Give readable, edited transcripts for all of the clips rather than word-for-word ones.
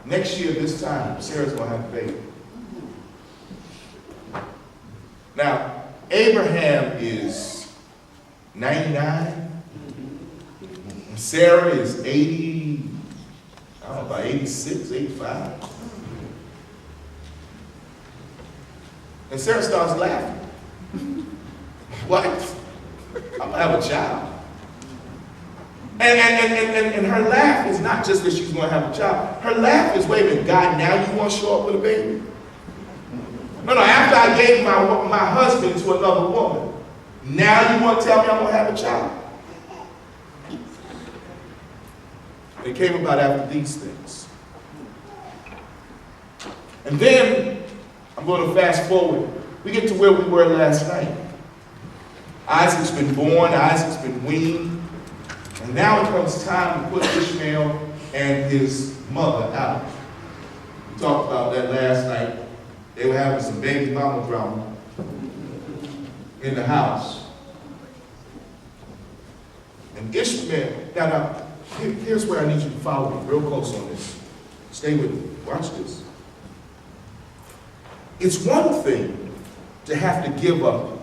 next year this time, Sarah's going to have a baby. Now, Abraham is 99. And Sarah is 80, I don't know, about 86, 85. And Sarah starts laughing. What? I'm going to have a child. And her laugh is not just that she's going to have a child. Her laugh is, wait a minute, God, now you want to show up with a baby? No, after I gave my husband to another woman, now you want to tell me I'm going to have a child? It came about after these things. And then, I'm going to fast forward. We get to where we were last night. Isaac's been born, Isaac's been weaned, and now it comes time to put Ishmael and his mother out. We talked about that last night. They were having some baby mama drama in the house. And Ishmael, now here's where I need you to follow me real close on this. Stay with me. Watch this. It's one thing to have to give up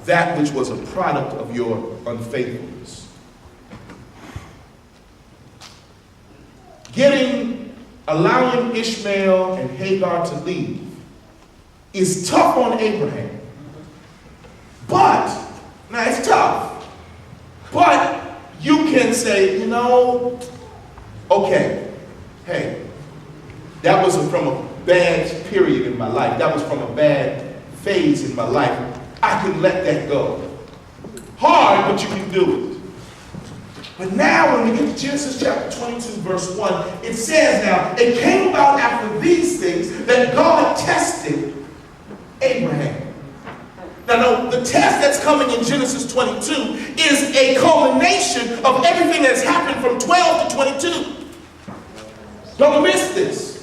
that which was a product of your unfaithfulness. Allowing Ishmael and Hagar to leave is tough on Abraham. But, now it's tough, but you can say, okay, hey, that was from a bad period in my life. That was from a bad phase in my life. I can let that go. Hard, but you can do it. But now when we get to Genesis chapter 22, verse 1, it says now, it came about after these things that God tested Abraham. Now, the test that's coming in Genesis 22 is a culmination of everything that's happened from 12 to 22. Don't miss this.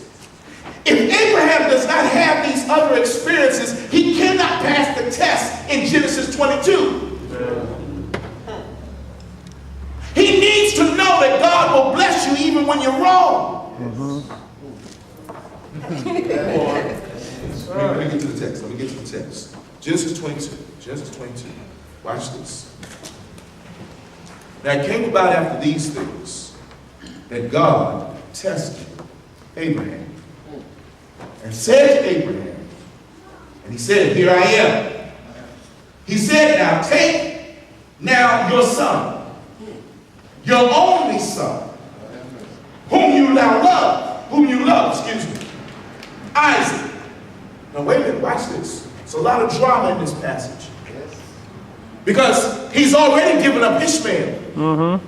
If Abraham does not have these other experiences, he cannot pass the test in Genesis 22. He needs to know that God will bless you even when you're wrong. Let me get to the text. Genesis 22. Watch this. Now it came about after these things that God tested Abraham and said to Abraham, and he said, here I am. He said, now take now your son, your only son, whom you love, Isaac. Now wait a minute, watch this. It's a lot of drama in this passage. Because he's already given up Ishmael.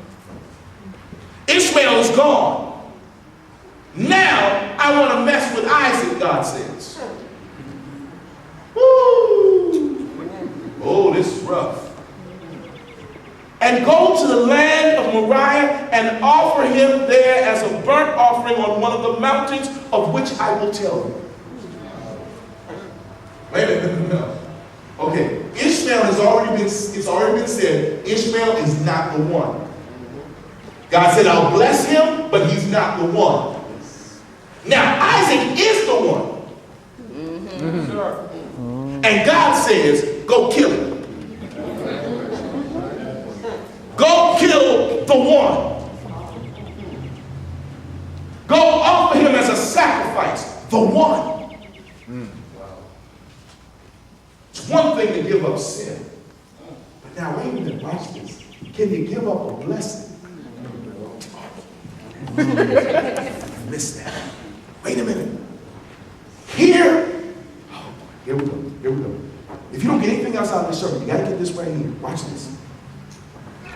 Ishmael is gone. Now I want to mess with Isaac, God says. Woo! Oh, this is rough. And go to the land of Moriah and offer him there as a burnt offering on one of the mountains of which I will tell you. Wait a minute, no. Okay, Ishmael it's already been said, Ishmael is not the one. God said, I'll bless him, but he's not the one. Now, Isaac is the one. And God says, go kill him. Go kill the one. Go offer him as a sacrifice, the one. It's one thing to give up sin. But now, wait a minute, watch this. Can you give up a blessing? I missed that. Wait a minute. Here we go. If you don't get anything else out of this sermon, you got to get this right here. Watch this.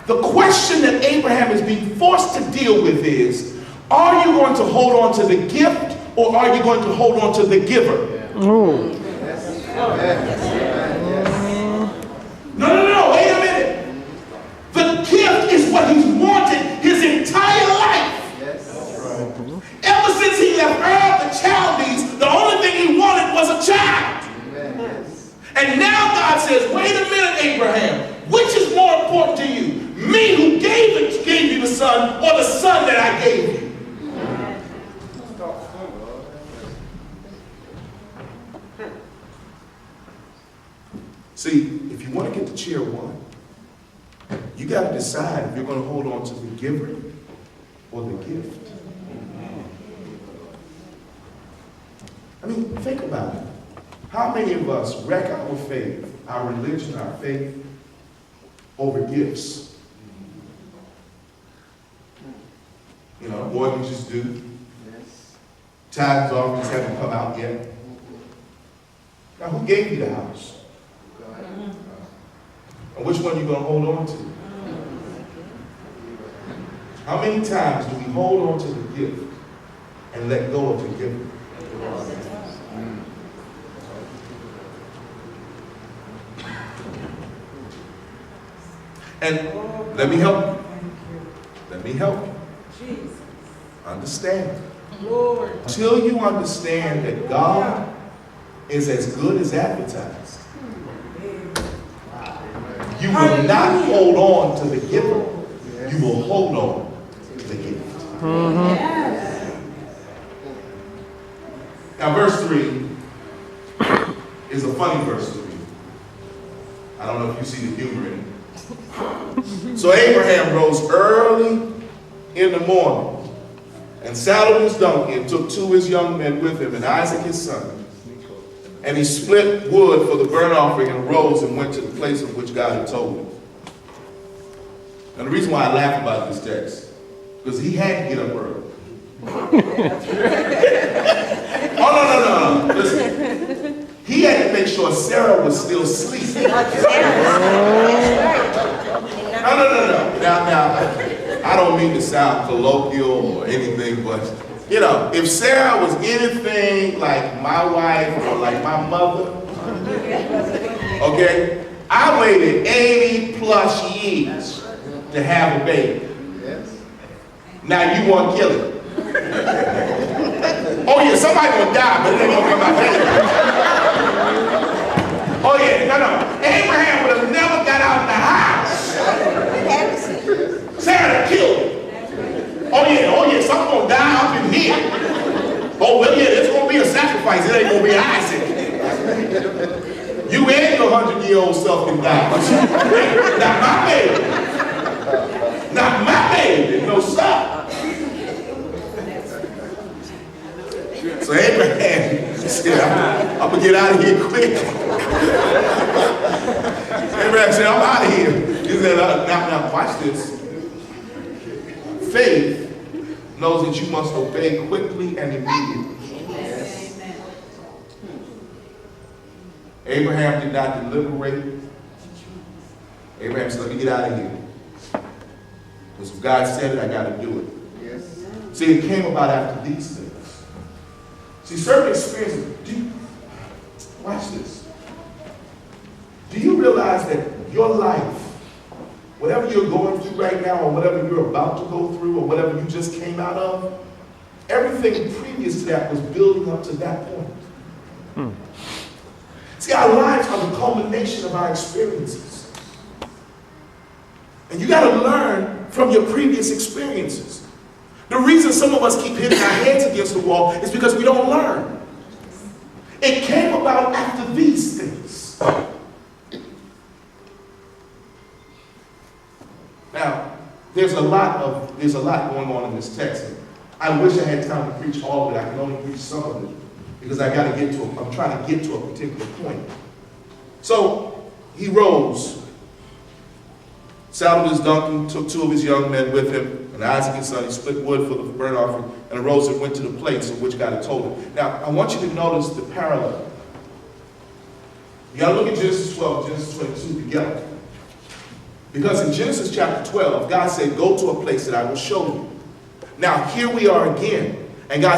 The question that Abraham is being forced to deal with is, are you going to hold on to the gift or are you going to hold on to the giver? No, wait a minute. The gift is what he's wanted his entire life. Ever since he left Ur the Chaldees, the only thing he wanted was a child. And now God says, wait a minute, Abraham, which is more important to you? Me who gave you the son, or the son that I gave you? See, if you want to get to chair 1, you got to decide if you're going to hold on to the giver or the gift. I mean, think about it. How many of us wreck our faith, our religion, our faith, over gifts? You know, mortgages due. Tithes, offerings haven't come out yet. Now, who gave you the house? And which one are you going to hold on to? How many times do we hold on to the gift and let go of the giver? And let me help you. Let me help you. Understand. Until you understand that God is as good as advertised, you will not hold on to the giver. You will hold on to the gift. Now, verse 3 is a funny verse to me. I don't know if you see the humor in it. So Abraham rose early in the morning and saddled his donkey and took 2 of his young men with him and Isaac his son. And he split wood for the burnt offering and rose and went to the place of which God had told him. And the reason why I laugh about this text, because he had to get up early. Oh, no. Listen. He had to make sure Sarah was still asleep. No. Now, I don't mean to sound colloquial or anything, but, you know, if Sarah was anything like my wife or like my mother, okay, I waited 80 plus years to have a baby. Now you want to kill it. Oh yeah, somebody gonna die, but it ain't gonna be my baby. Oh yeah, no. Abraham would have never got out of the house. Sarah killed him. Oh yeah, something's gonna die up in here. Oh well, yeah, it's gonna be a sacrifice. It ain't gonna be Isaac. You and your 100-year-old self can die. Not my baby. Not my baby. No, stop. So Abraham said, I'm going to get out of here quick. Abraham said, I'm out of here. He said, now watch this. Faith knows that you must obey quickly and immediately. Yes. Abraham did not deliberate. Abraham said, let me get out of here. Because if God said it, I got to do it. Yes. See, it came about after these things. See, certain experiences, watch this. Do you realize that your life, whatever you're going through right now, or whatever you're about to go through, or whatever you just came out of, everything previous to that was building up to that point. See, our lives are the culmination of our experiences. And you got to learn from your previous experiences. The reason some of us keep hitting our heads against the wall is because we don't learn. It came about after these things. Now, there's a lot going on in this text. I wish I had time to preach all of it. I can only preach some of it because I'm trying to get to a particular point. So he rose, saddled his donkey, took 2 of his young men with him, and Isaac his son. He split wood for the burnt offering, and arose and went to the place of which God had told him. Now, I want you to notice the parallel. You got to look at Genesis 12 and Genesis 22 together. Because in Genesis chapter 12, God said, go to a place that I will show you. Now, here we are again, and God